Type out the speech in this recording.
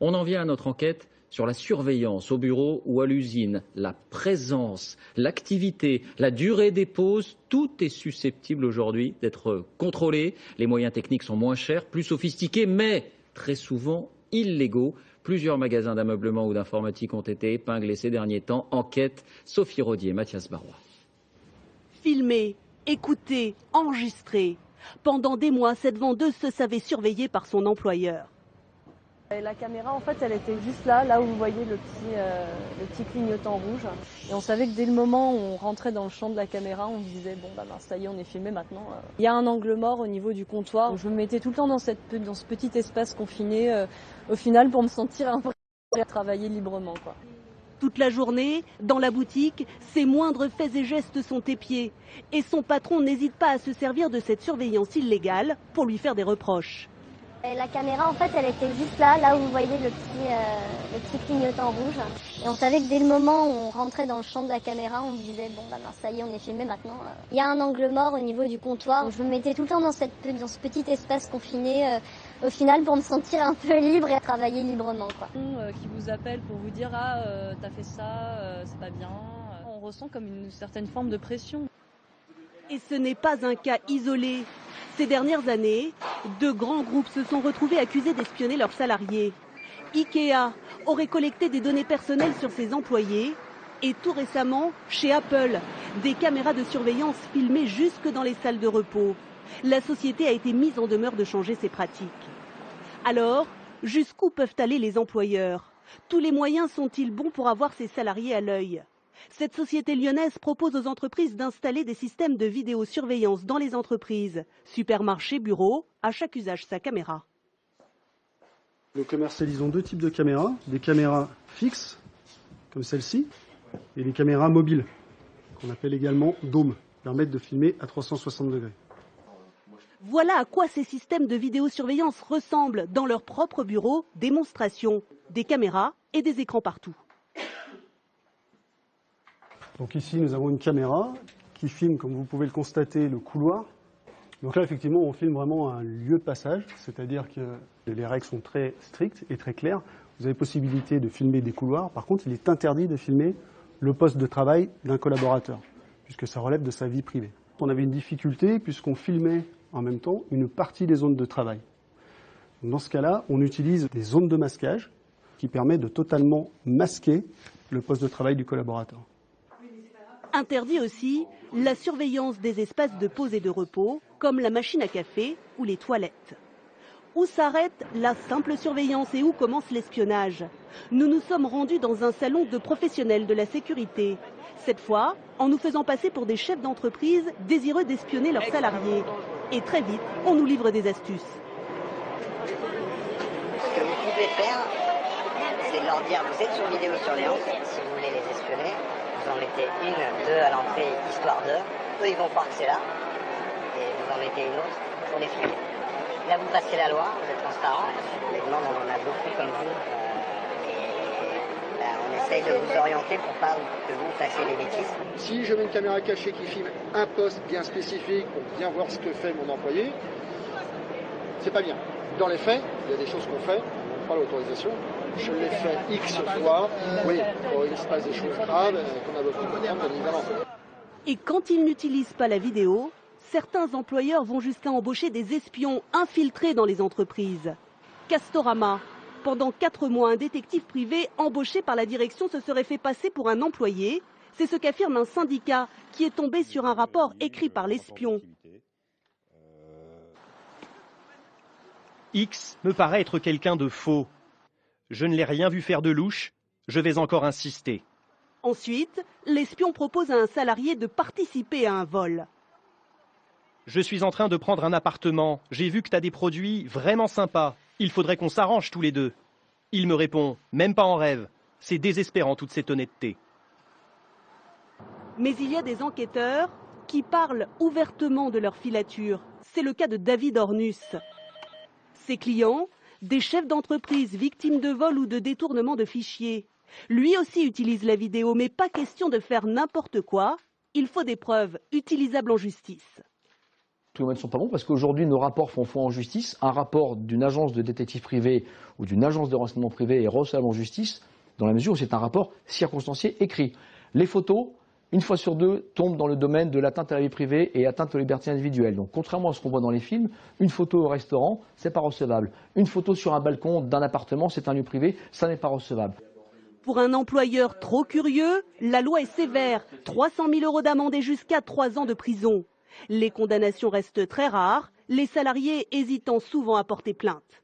On en vient à notre enquête sur la surveillance au bureau ou à l'usine. La présence, l'activité, la durée des pauses, tout est susceptible aujourd'hui d'être contrôlé. Les moyens techniques sont moins chers, plus sophistiqués, mais très souvent illégaux. Plusieurs magasins d'ameublement ou d'informatique ont été épinglés ces derniers temps. Enquête, Sophie Rodier, Mathias Barois. Filmé, écouté, enregistré. Pendant des mois, cette vendeuse se savait surveillée par son employeur. La caméra, en fait, elle était juste là où vous voyez le petit clignotant rouge. Et on savait que dès le moment où on rentrait dans le champ de la caméra, on se disait bon, bah ça y est, on est filmé maintenant. Il y a un angle mort au niveau du comptoir. Je me mettais tout le temps dans ce petit espace confiné, au final, pour me sentir un peu à travailler librement, quoi. Toute la journée, dans la boutique, ses moindres faits et gestes sont épiés. Et son patron n'hésite pas à se servir de cette surveillance illégale pour lui faire des reproches. Et la caméra, en fait, elle était juste là où vous voyez le petit clignotant rouge. Et on savait que dès le moment où on rentrait dans le champ de la caméra, on se disait bon, bah ça y est, on est filmé maintenant. Il y a un angle mort au niveau du comptoir. Je me mettais tout le temps dans ce petit espace confiné, au final, pour me sentir un peu libre et travailler librement, quoi. Qui vous appelle pour vous dire ah, t'as fait ça, c'est pas bien. On ressent comme une certaine forme de pression. Et ce n'est pas un cas isolé. Ces dernières années, de grands groupes se sont retrouvés accusés d'espionner leurs salariés. Ikea aurait collecté des données personnelles sur ses employés. Et tout récemment, chez Apple, des caméras de surveillance filmées jusque dans les salles de repos. La société a été mise en demeure de changer ses pratiques. Alors, jusqu'où peuvent aller les employeurs? Tous les moyens sont-ils bons pour avoir ses salariés à l'œil? Cette société lyonnaise propose aux entreprises d'installer des systèmes de vidéosurveillance dans les entreprises. Supermarchés, bureaux, à chaque usage sa caméra. Nous commercialisons deux types de caméras. Des caméras fixes, comme celle-ci, et des caméras mobiles, qu'on appelle également dômes, qui permettent de filmer à 360 degrés. Voilà à quoi ces systèmes de vidéosurveillance ressemblent dans leur propre bureau. Démonstration, des caméras et des écrans partout. Donc ici, nous avons une caméra qui filme, comme vous pouvez le constater, le couloir. Donc là, effectivement, on filme vraiment un lieu de passage, c'est-à-dire que les règles sont très strictes et très claires. Vous avez possibilité de filmer des couloirs. Par contre, il est interdit de filmer le poste de travail d'un collaborateur, puisque ça relève de sa vie privée. On avait une difficulté puisqu'on filmait en même temps une partie des zones de travail. Dans ce cas-là, on utilise des zones de masquage qui permettent de totalement masquer le poste de travail du collaborateur. Interdit aussi la surveillance des espaces de pause et de repos, comme la machine à café ou les toilettes. Où s'arrête la simple surveillance et où commence l'espionnage? Nous nous sommes rendus dans un salon de professionnels de la sécurité. Cette fois, en nous faisant passer pour des chefs d'entreprise désireux d'espionner leurs salariés. Et très vite, on nous livre des astuces. Ce que vous pouvez faire, c'est leur dire vous êtes sur vidéosurveillance, si vous voulez les espionner. Vous en mettez une, deux à l'entrée, histoire de. Eux, ils vont croire que c'est là. Et vous en mettez une autre pour les fliquer. Là, vous passez la loi, vous êtes transparent. Les demandes, on en a beaucoup comme vous. On essaye de vous orienter pour pas que vous fassiez les bêtises. Si je mets une caméra cachée qui filme un poste bien spécifique pour bien voir ce que fait mon employé, c'est pas bien. Dans les faits, il y a des choses qu'on fait, on n'a pas l'autorisation. Je l'ai fait X fois, oui, il se passe des choses graves qu'on a besoin de comprendre, bien évidemment. Et quand ils n'utilisent pas la vidéo, certains employeurs vont jusqu'à embaucher des espions infiltrés dans les entreprises. Castorama. Pendant 4 mois, un détective privé embauché par la direction se serait fait passer pour un employé. C'est ce qu'affirme un syndicat qui est tombé sur un rapport écrit par l'espion. X me paraît être quelqu'un de faux. Je ne l'ai rien vu faire de louche, je vais encore insister. Ensuite, l'espion propose à un salarié de participer à un vol. Je suis en train de prendre un appartement, j'ai vu que tu as des produits vraiment sympas. Il faudrait qu'on s'arrange tous les deux. Il me répond, même pas en rêve. C'est désespérant toute cette honnêteté. Mais il y a des enquêteurs qui parlent ouvertement de leur filature. C'est le cas de David Ornus. Ses clients, des chefs d'entreprise victimes de vol ou de détournement de fichiers. Lui aussi utilise la vidéo, mais pas question de faire n'importe quoi. Il faut des preuves utilisables en justice. Tous les moyens ne sont pas bons parce qu'aujourd'hui, nos rapports font foi en justice. Un rapport d'une agence de détective privé ou d'une agence de renseignement privé est recevable en justice dans la mesure où c'est un rapport circonstancié écrit. Les photos, une fois sur deux, tombent dans le domaine de l'atteinte à la vie privée et atteinte aux libertés individuelles. Donc, contrairement à ce qu'on voit dans les films, une photo au restaurant, c'est pas recevable. Une photo sur un balcon d'un appartement, c'est un lieu privé, ça n'est pas recevable. Pour un employeur trop curieux, la loi est sévère. 300 000 € d'amende et jusqu'à 3 ans de prison. Les condamnations restent très rares, les salariés hésitant souvent à porter plainte.